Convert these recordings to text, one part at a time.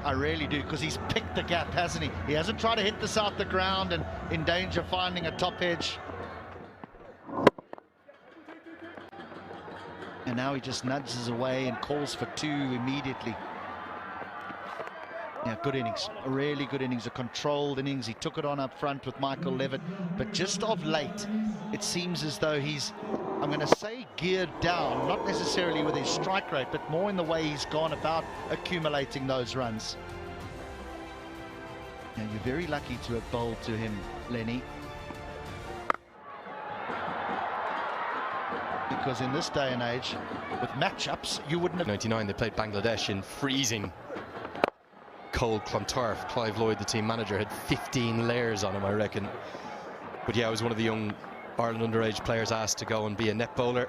I really do, because he's picked the gap, hasn't he? He hasn't tried to hit this out the ground and in danger of finding a top edge. And now he just nudges away and calls for two immediately. Yeah, good innings, a really good innings, a controlled innings. He took it on up front with Michael Levitt, but just of late, it seems as though he's, I'm going to say, geared down, not necessarily with his strike rate, but more in the way he's gone about accumulating those runs. Now, you're very lucky to have bowled to him, Lenny. Because in this day and age, with matchups, you wouldn't have... 99, they played Bangladesh in freezing cold Clontarf. Clive Lloyd, the team manager, had 15 layers on him, I reckon. But yeah, I was one of the young Ireland underage players asked to go and be a net bowler.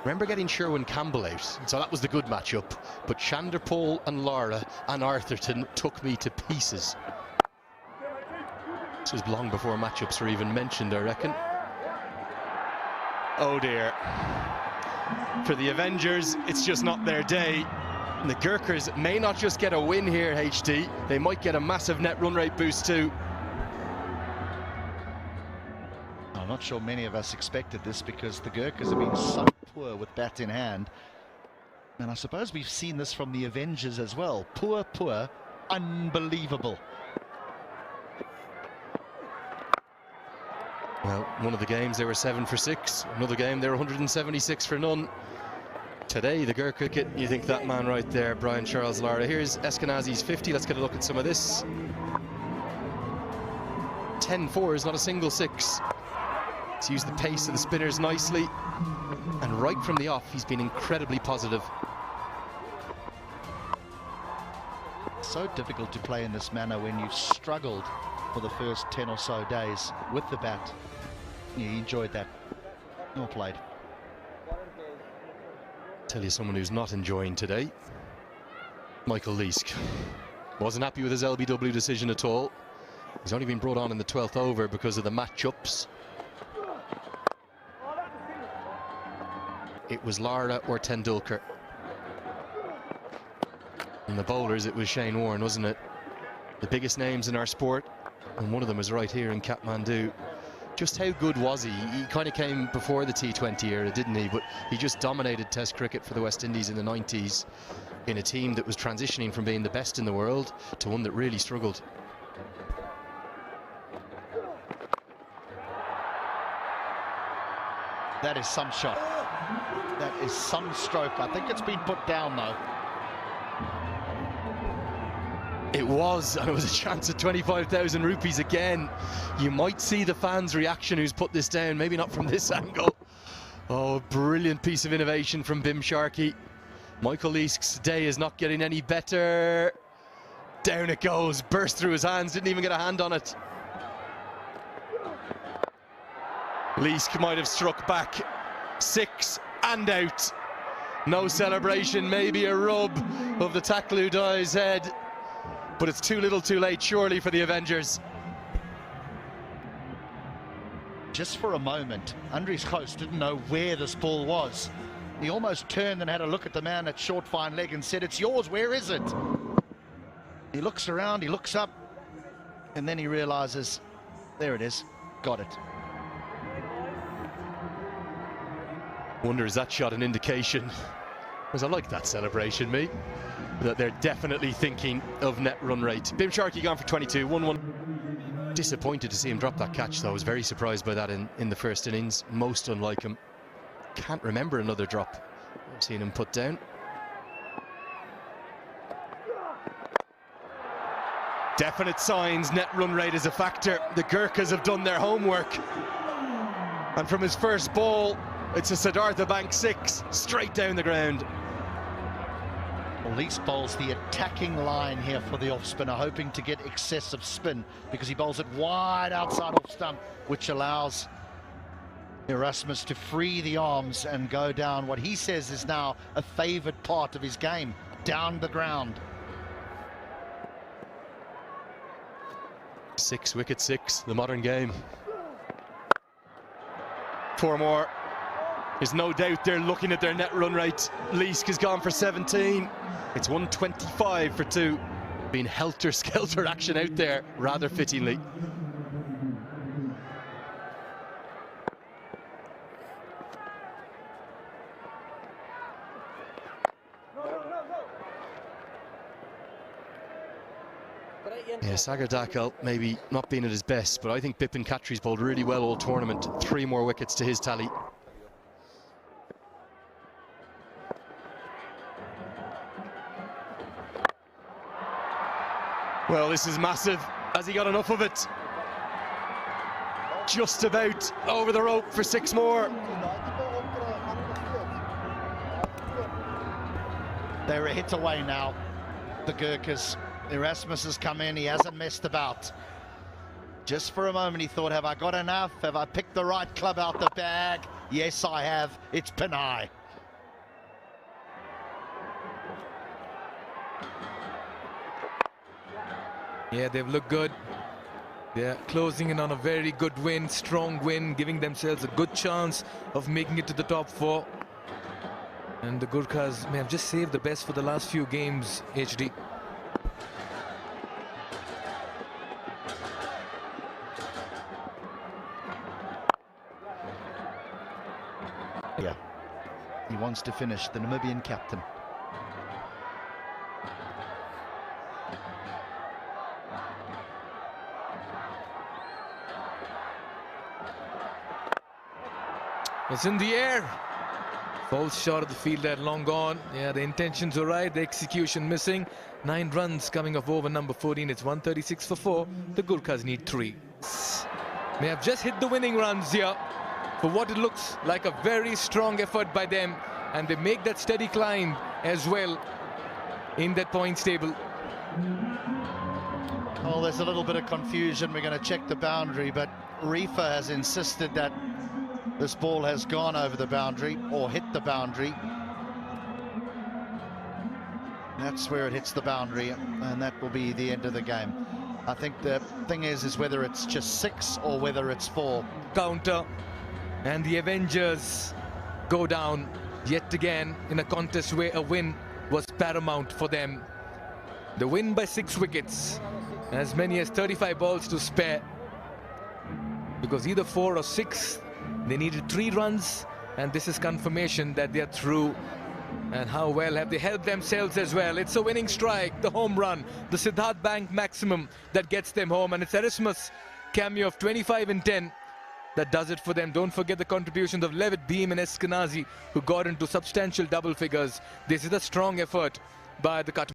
Remember getting Sherwin Campbell out, so that was the good matchup. But Chanderpaul and Lara and Arthurton took me to pieces. This was long before matchups were even mentioned, I reckon. Oh dear. For the Avengers, it's just not their day. And the Gurkhas may not just get a win here, HD. They might get a massive net run rate boost too. I'm not sure many of us expected this, because the Gurkhas have been so poor with bat in hand. And I suppose we've seen this from the Avengers as well. Poor, poor, unbelievable. Well, one of the games they were 7 for 6. Another game they were 176 for none. Today, the Gurkha kit, you think that man right there, Brian Charles Lara. Here's Eskenazi's 50. Let's get a look at some of this. 10 fours, not a single 6. He's used the pace of the spinners nicely. And right from the off, he's been incredibly positive. So difficult to play in this manner when you've struggled for the first 10 or so days with the bat. Yeah, he enjoyed that. Well played. Tell you someone who's not enjoying today. Michael Leask. Wasn't happy with his LBW decision at all. He's only been brought on in the 12th over because of the matchups. It was Lara or Tendulkar. And the bowlers, it was Shane Warne, wasn't it? The biggest names in our sport. And one of them was right here in Kathmandu. Just how good was he? He kind of came before the T20 era, didn't he? But he just dominated Test cricket for the West Indies in the 90s in a team that was transitioning from being the best in the world to one that really struggled. That is some shot. That is some stroke. I think it's been put down though. It was, and it was a chance at 25,000 rupees again. You might see the fans' reaction who's put this down, maybe not from this angle. Oh, brilliant piece of innovation from Bim Sharkey. Michael Leask's day is not getting any better. Down it goes, burst through his hands, didn't even get a hand on it. Leask might have struck back. 6 and out. No celebration, maybe a rub of the Takludai's head. But it's too little too late, surely, for the Avengers. Just for a moment, Andries Gous didn't know where this ball was. He almost turned and had a look at the man at short fine leg and said, "It's yours, where is it?" He looks around, he looks up, and then he realizes, there it is, got it. Wonder, is that shot an indication? Because I like that celebration, mate. That they're definitely thinking of net run rate. Bim Sharkey gone for 22, 1-1. Disappointed to see him drop that catch, though. I was very surprised by that in the first innings. Most unlike him. Can't remember another drop I've seen him put down. Definite signs net run rate is a factor. The Gurkhas have done their homework. And from his first ball, it's a Siddhartha Bank 6, straight down the ground. Leask bowls the attacking line here for the off spinner, hoping to get excessive spin because he bowls it wide outside off stump, which allows Erasmus to free the arms and go down what he says is now a favoured part of his game, down the ground. 6 wicket 6, the modern game. 4 more. There's no doubt they're looking at their net run rate. Leask has gone for 17. It's 125 for 2. been helter-skelter action out there, rather fittingly. Yeah, Sagar Dakal maybe not being at his best, but I think Bipin Khatri's bowled really well all tournament. 3 more wickets to his tally. Well, this is massive. Has he got enough of it? Just about over the rope for 6 more. They're a hit away now, the Gurkhas. Erasmus has come in, he hasn't messed about. Just for a moment he thought, have I got enough? Have I picked the right club out the bag? Yes, I have. It's Panay. Yeah, they've looked good. They're closing in on a very good win, strong win, giving themselves a good chance of making it to the top 4. And the Gurkhas may have just saved the best for the last few games, HD. Yeah, he wants to finish, the Namibian captain. It's in the air. False shot of the fielder, long gone. Yeah, the intentions were right, the execution missing. 9 runs coming off over number 14. It's 136 for 4. The Gurkhas need 3. May have just hit the winning runs here for what it looks like a very strong effort by them. And they make that steady climb as well in that points table. Oh, there's a little bit of confusion. We're going to check the boundary, but Reefer has insisted that this ball has gone over the boundary or hit the boundary. That's where it hits the boundary, and that will be the end of the game. I think the thing is whether it's just 6 or whether it's 4. Counter, and the Avengers go down yet again in a contest where a win was paramount for them. The win by 6 wickets, as many as 35 balls to spare, because either 4 or 6, they needed 3 runs, and this is confirmation that they are through. And how well have they helped themselves as well. It's a winning strike, the home run, the Siddharth Bank maximum that gets them home, and it's Erasmus cameo of 25 and 10 that does it for them. Don't forget the contributions of Levitt, Beam and Eskenazi, who got into substantial double figures. This is a strong effort by the Kathmandu.